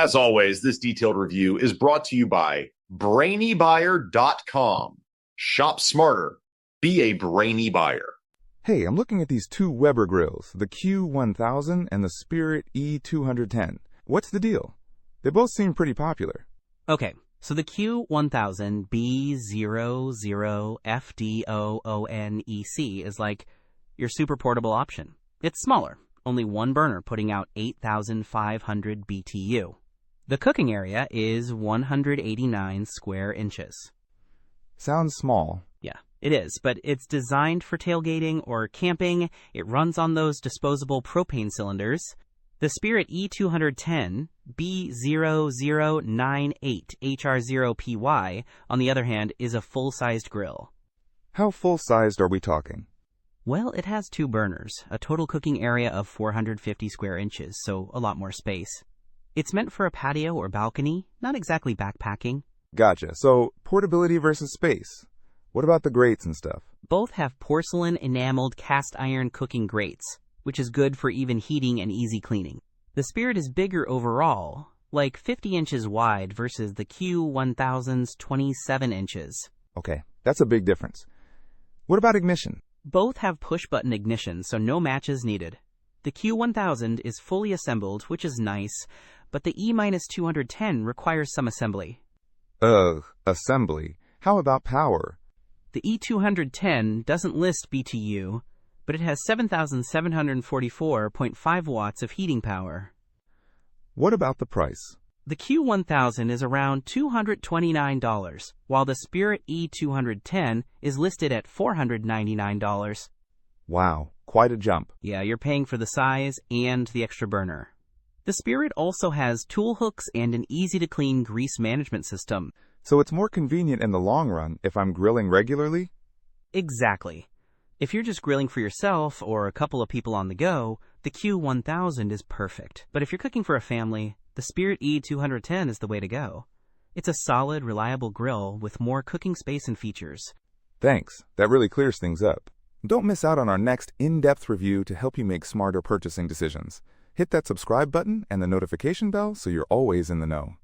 As always, this detailed review is brought to you by BrainyBuyer.com. Shop smarter. Be a brainy buyer. Hey, I'm looking at these two Weber grills, the Q1000 and the Spirit E-210. What's the deal? They both seem pretty popular. Okay, so the Q1000 B00FDOONEC is like your super portable option. It's smaller, only one burner putting out 8,500 BTU. The cooking area is 189 square inches. Sounds small. Yeah, it is, but it's designed for tailgating or camping. It runs on those disposable propane cylinders. The Spirit E-210 B0098HR0PY, on the other hand, is a full-sized grill. How full-sized are we talking? Well, it has two burners, a total cooking area of 450 square inches, so a lot more space. It's meant for a patio or balcony, not exactly backpacking. Gotcha. So, portability versus space. What about the grates and stuff? Both have porcelain enameled cast iron cooking grates, which is good for even heating and easy cleaning. The Spirit is bigger overall, like 50 inches wide versus the Q1000's 27 inches. Okay, that's a big difference. What about ignition? Both have push-button ignition, so no matches needed. The Q1000 is fully assembled, which is nice, but the E-210 requires some assembly. Assembly. How about power? The E-210 doesn't list BTU, but it has 7,744.5 watts of heating power. What about the price? The Q1000 is around $229, while the Spirit E-210 is listed at $499. Wow, quite a jump. Yeah, you're paying for the size and the extra burner. The Spirit also has tool hooks and an easy-to-clean grease management system. So it's more convenient in the long run if I'm grilling regularly? Exactly. If you're just grilling for yourself or a couple of people on the go, the Q1000 is perfect. But if you're cooking for a family, the Spirit E-210 is the way to go. It's a solid, reliable grill with more cooking space and features. Thanks. That really clears things up. Don't miss out on our next in-depth review to help you make smarter purchasing decisions. Hit that subscribe button and the notification bell so you're always in the know.